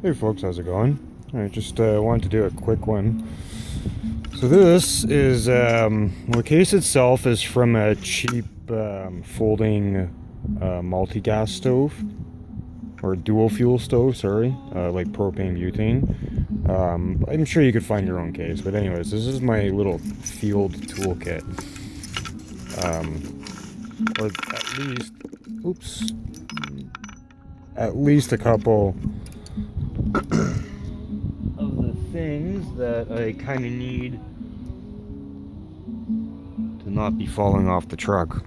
Hey folks, how's it going? I just wanted to do a quick one. So this is, well, the case itself is from a cheap folding multi-gas stove, or dual fuel stove, sorry, like propane butane. I'm sure you could find your own case, but anyways, this is my little field toolkit. Or at least, oops, at least a couple of the things that I kind of need to not be falling off the truck.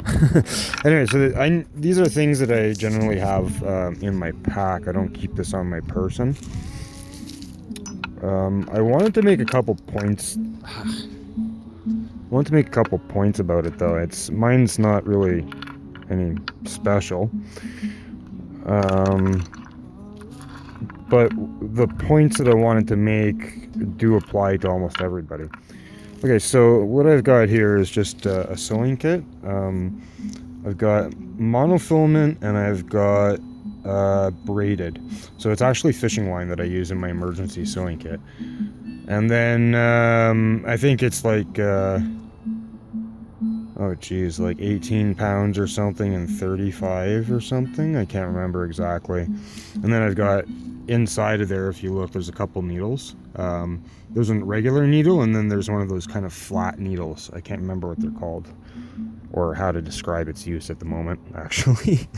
Anyway, so these are things that I generally have in my pack. I don't keep this on my person. I wanted to make a couple points. About it though. Mine's not really any special. But the points that I wanted to make do apply to almost everybody. Okay, so what I've got here is just a sewing kit. I've got monofilament and I've got braided. So it's actually fishing line that I use in my emergency sewing kit. And then I think it's like, oh geez, like 18 pounds or something and 35 or something. I can't remember exactly. And then I've got inside of there, if you look, there's a couple needles. There's a regular needle, and then there's one of those kind of flat needles. I can't remember what they're called or how to describe its use at the moment, actually.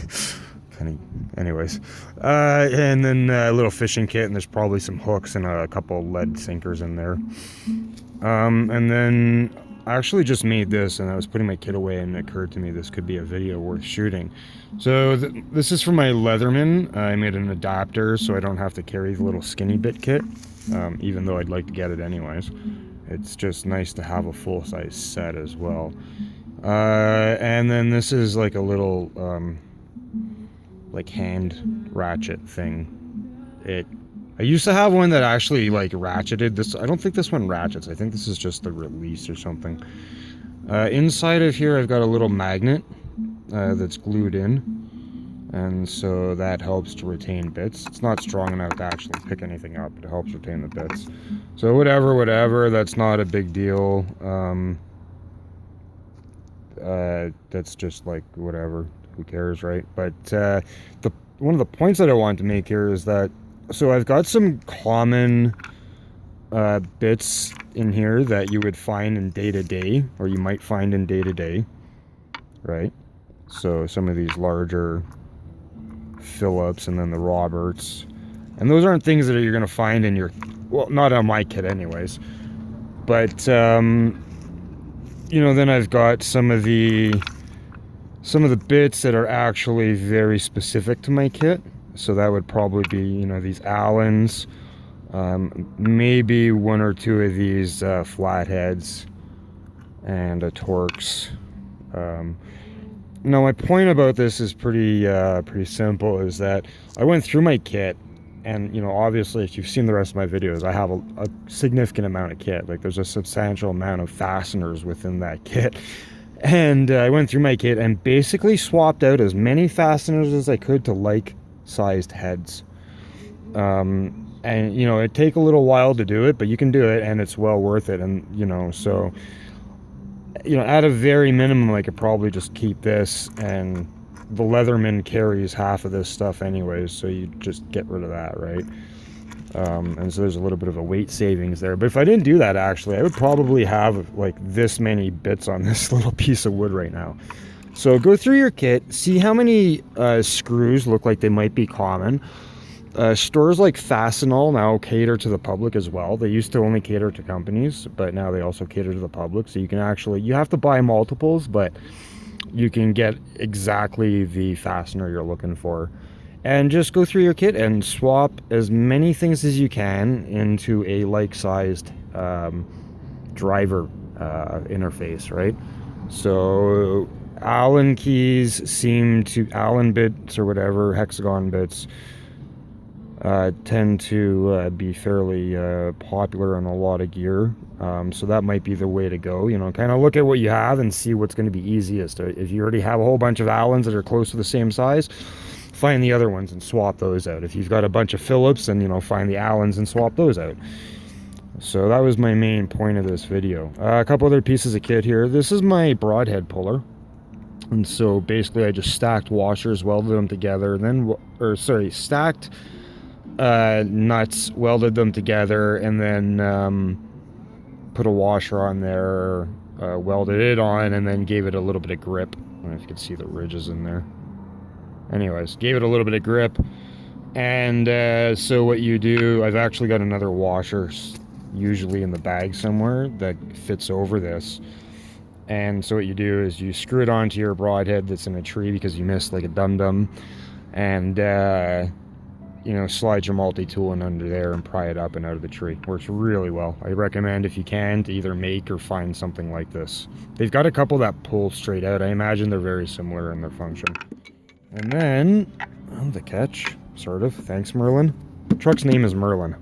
Anyways, and then a little fishing kit, and there's probably some hooks and a couple lead sinkers in there. And then I actually just made this, and I was putting my kit away, and it occurred to me this could be a video worth shooting. So this is for my Leatherman. I made an adapter so I don't have to carry the little skinny bit kit, even though I'd like to get it anyways. It's just nice to have a full-size set as well. And then this is like a little like hand ratchet thing. I used to have one that actually like ratcheted. This, I don't think this one ratchets. I think this is just the release or something. Inside of here I've got a little magnet that's glued in, and so that helps to retain bits. It's not strong enough to actually pick anything up, but it helps retain the bits. So whatever, that's not a big deal. That's just like whatever, who cares, right? But one of the points that I want to make here is that, so I've got some common bits in here that you would find in day-to-day, or you might find in day-to-day, right? So some of these larger Phillips and then the Roberts. And those aren't things that you're going to find in your, well, not on my kit anyways. But, you know, then I've got some of the bits that are actually very specific to my kit. So that would probably be, you know, these Allens, maybe one or two of these flatheads, and a Torx. Now my point about this is pretty simple, is that I went through my kit, and, you know, obviously if you've seen the rest of my videos, I have a significant amount of kit. Like, there's a substantial amount of fasteners within that kit. And I went through my kit and basically swapped out as many fasteners as I could to like-sized heads. And, you know, it'd take a little while to do it, but you can do it, and it's well worth it. And, you know, so, you know, at a very minimum, I could probably just keep this, and the Leatherman carries half of this stuff anyways, so you just get rid of that, right? And so there's a little bit of a weight savings there. But if I didn't do that, actually, I would probably have like this many bits on this little piece of wood right now. So go through your kit, see how many screws look like they might be common. Stores like Fastenal now cater to the public as well. They used to only cater to companies, but now they also cater to the public. So you can actually, you have to buy multiples, but you can get exactly the fastener you're looking for. And just go through your kit and swap as many things as you can into a like-sized driver interface, right? So Allen keys seem to, Allen bits or whatever, hexagon bits, tend to be fairly popular in a lot of gear. So that might be the way to go. You know, kind of look at what you have and see what's going to be easiest. If you already have a whole bunch of Allens that are close to the same size, find the other ones and swap those out. If you've got a bunch of Phillips, then, you know, find the Allens and swap those out. So that was my main point of this video. A couple other pieces of kit here. This is my broadhead puller. And so basically I just stacked washers, welded them together, and then, stacked nuts, welded them together, and then put a washer on there, welded it on, and then gave it a little bit of grip. I don't know if you can see the ridges in there. Anyways, gave it a little bit of grip. And so what you do, I've actually got another washer usually in the bag somewhere that fits over this. And so what you do is you screw it onto your broadhead that's in a tree because you missed like a dum-dum, and you know, slide your multi-tool in under there and pry it up and out of the tree. Works really well. I recommend, if you can, to either make or find something like this. They've got a couple that pull straight out. I imagine they're very similar in their function. And then, oh, the catch, sort of. Thanks, Merlin. The truck's name is Merlin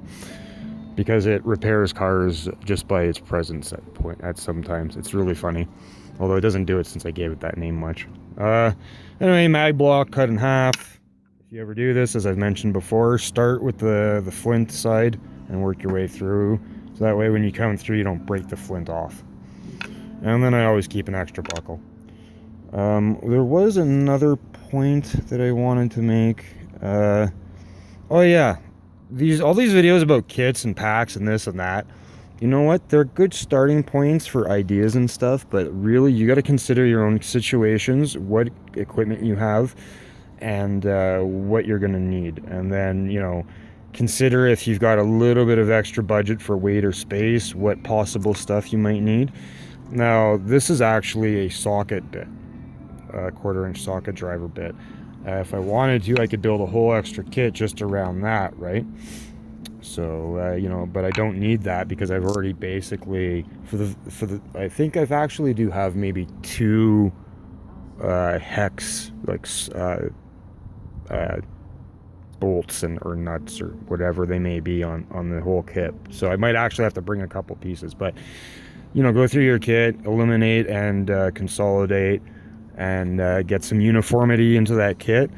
because it repairs cars just by its presence at sometimes. It's really funny. Although it doesn't do it since I gave it that name much. Anyway, mag block cut in half. If you ever do this, as I've mentioned before, start with the flint side and work your way through. So that way when you come through, you don't break the flint off. And then I always keep an extra buckle. There was another point that I wanted to make. Oh yeah, all these videos about kits and packs and this and that, you know what, they're good starting points for ideas and stuff, but really you got to consider your own situations, what equipment you have, and what you're going to need. And then, you know, consider if you've got a little bit of extra budget for weight or space, what possible stuff you might need. Now, this is actually a socket bit, a 1/4-inch socket driver bit. If I wanted to, I could build a whole extra kit just around that, right? So, you know, but I don't need that because I've already basically, I think I've actually do have maybe 2 hex, like, bolts or nuts or whatever they may be on the whole kit. So I might actually have to bring a couple pieces, but, you know, go through your kit, eliminate and consolidate, and get some uniformity into that kit.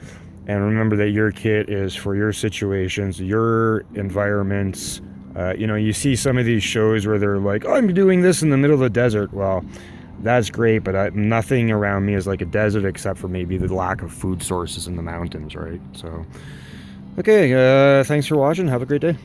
And remember that your kit is for your situations, your environments. You know, you see some of these shows where they're like, oh, I'm doing this in the middle of the desert. Well, that's great, but nothing around me is like a desert except for maybe the lack of food sources in the mountains, right? So, okay, thanks for watching. Have a great day.